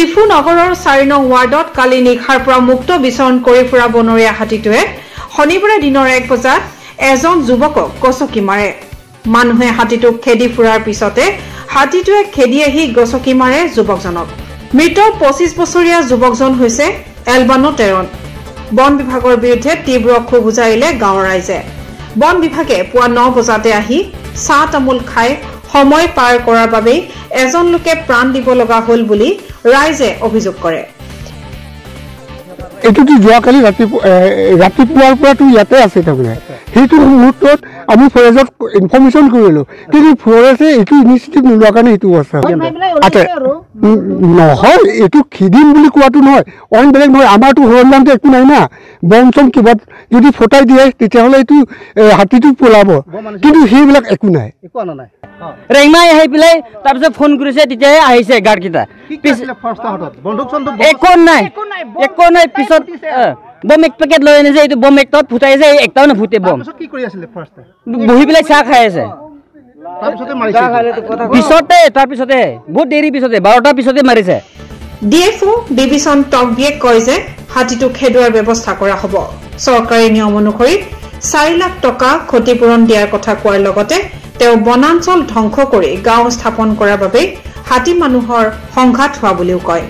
ডিফু নগৰৰ 4 নং ৱাৰ্ডত কালি নিশাৰ পৰা মুক্ত বিচৰণ কৰি ফুৰা বনৰীয়া হাতীটোৱে শনিবাৰে দিনৰ 1 বজাত এজন যুৱকক গছকি মাৰে। মানুহে হাতীটোক খেদি ফুৰাৰ পিছতে হাতীটোৱে খেদি আহি গছকি মাৰে যুৱকজনক। মৃত 25 বছৰীয়া যুৱকজন হৈছে এলবানো টেৰন। বন বিভাগৰ বিৰুদ্ধে তীব্ৰ ক্ষোভ উজাৰিলে গাঁৱৰ ৰাইজে। বন বিভাগে পুৱা 9 বজাতে আহি চাহ তামোল খাই সময় পাৰ কৰাৰ বাবে এজন লোকে প্ৰাণ দিব লগা হল বুলি ৰাইজে অভিযোগ কৰে। এইটো যোৱাকালি ৰাতিপুৱাৰ পৰাটো ইয়াতে আছে তাৰমানে সেইটো মুহূৰ্তত আমি ফৰেষ্টত ইনফৰ্মেশ্যন কৰিলোঁ, কিন্তু ফৰেষ্টে এইটো ইনিচিয়েটিভ নোলোৱাৰ কাৰণে এইটো অৱস্থা আচ্ছা নহয়। এইটো খেদিম বুলি কোৱাটো নহয়, অইন বেলেগ নহয়। আমাৰতো সৰঞ্জামটো একো নাই না। বম চম কিবা যদি ফটাই দিয়ে তেতিয়াহ'লে এইটো হাতীটো পলাব, কিন্তু সেইবিলাক একো নাই। ৰেংমাই আহি পেলাই তাৰপিছত ফোন কৰিছে, তেতিয়াহে আহিছে গাৰ্ডকেইটা। একো নাই পিছত বম এক পেকেট লৈ আনিছে, এইটো বম একটাত ফুটাইছে, একটাও নুফুটে বম। বহি পেলাই চাহ খাই আছে পিছতে, তাৰপিছতে বহুত দেৰি পিছতে 12টাৰ পিছতে মাৰিছে। ডিএফও ডিভিজন টকবিয়ে কয় যে হাতীটো খেদুৱাৰ ব্যৱস্থা কৰা হ'ব। চৰকাৰী নিয়ম অনুসৰি 4 লাখ টকা ক্ষতিপূৰণ দিয়াৰ কথা কোৱাৰ লগতে তেওঁ বনাঞ্চল ধ্বংস কৰি গাঁও স্থাপন কৰাৰ বাবে হাতী মানুহৰ সংঘাত হোৱা বুলিও কয়।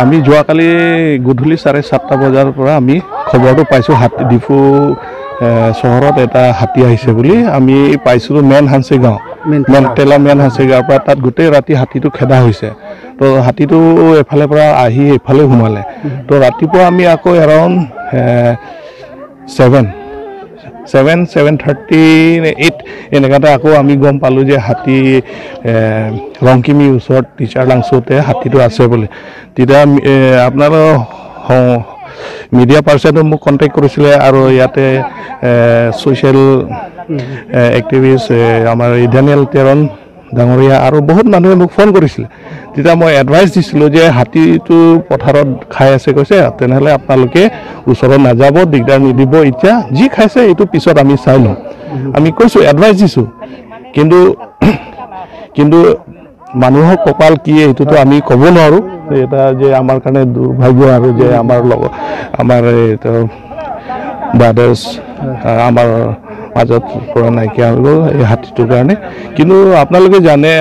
আমি যোৱাকালি গধূলি 7:30 বজাৰ পৰা আমি খবৰটো পাইছোঁ ডিফু চহৰত এটা হাতী আহিছে বুলি। আমি পাইছিলোঁ মেইন হাঞ্চি গাঁও, মেইন হাঞ্চি গাঁৱৰ পৰা। তাত গোটেই ৰাতি হাতীটো খেদা হৈছে। তো হাতীটো এফালৰ পৰা আহি এইফালে সোমালে। তো ৰাতিপুৱা আমি আকৌ এৰাউণ্ড 7:38 এনেকুৱাতে আকৌ আমি গম পালোঁ যে হাতী ৰংকিমিৰ ওচৰত টিচাৰ লাংচতে হাতীটো আছে বুলি। তেতিয়া আপোনালোকৰ মিডিয়া পাৰ্চনে মোক কণ্টেক্ট কৰিছিলে, আৰু ইয়াতে ছ'চিয়েল এক্টিভিষ্ট আমাৰ ইডানিয়েল টেৰন ডাঙৰীয়া আৰু বহুত মানুহে মোক ফোন কৰিছিলে। তেতিয়া মই এডভাইচ দিছিলোঁ যে হাতীটো পথাৰত খাই আছে কৈছে, তেনেহ'লে আপোনালোকে ওচৰত নাযাব, দিগদাৰ নিদিব। এতিয়া যি খাইছে এইটো পিছত আমি চাই লওঁ, আমি কৈছোঁ, এডভাইচ দিছোঁ। কিন্তু মানুহৰ কপাল কি এইটোতো আমি ক'ব নোৱাৰোঁ। এটা যে আমাৰ কাৰণে দুৰ্ভাগ্য, আৰু যে আমাৰ লগত আমাৰ ব্ৰাদাৰ্ছ আমাৰ মাজত পৰা নাইকিয়া হৈ গ'ল এই হাতীটোৰ কাৰণে। কিন্তু আপোনালোকে জানে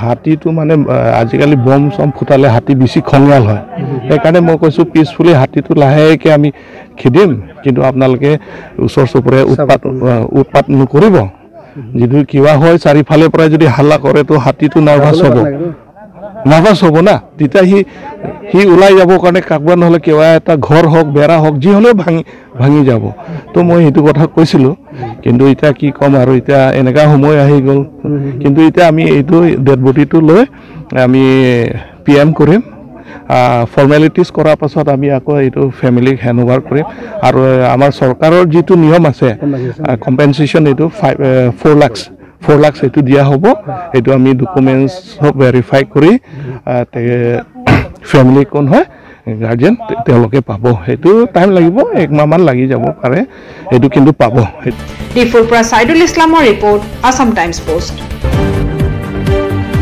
হাতীটো মানে আজিকালি বম চম ফুটালে হাতী বেছি খঙাল হয়। সেইকাৰণে মই কৈছোঁ পিছফুলি হাতীটো লাহেকৈ আমি খেদিম, কিন্তু আপোনালোকে ওচৰ চুবুৰীয়া উৎপাত নকৰিব। যদি কিবা হয় চাৰিওফালৰ পৰা যদি হাল্লা কৰে তো হাতীটো নাৰ্ভাছ হ'ব না। তেতিয়া সি ওলাই যাবৰ কাৰণে কাকবা নহ'লে কিবা এটা ঘৰ হওক, বেৰা হওক, যি হ'লেও ভাঙি যাব। তো মই সেইটো কথা কৈছিলোঁ, কিন্তু এতিয়া কি ক'ম আৰু, এতিয়া এনেকুৱা সময় আহি গ'ল। কিন্তু এতিয়া আমি এইটো ডেড বডিটো লৈ আমি PM কৰিম। ফৰ্মেলিটিজ কৰাৰ পাছত আমি আকৌ এইটো ফেমিলিক হেণ্ড অভাৰ কৰিম। আৰু আমাৰ চৰকাৰৰ যিটো নিয়ম আছে কম্পেনচেশ্যন, এইটো 4 লাখ এইটো দিয়া হ'ব। এইটো আমি ডকুমেণ্টছ চব ভেৰিফাই কৰি ফেমিলি কোন হয় গাৰ্জেন তেওঁলোকে পাব। সেইটো টাইম লাগিব, 1 মাহমান লাগি যাব পাৰে, সেইটো কিন্তু পাব। ডিফুৰ পৰা ছাইদুল ইছলামৰ ৰিপৰ্ট, আছাম টাইমছ পোষ্ট।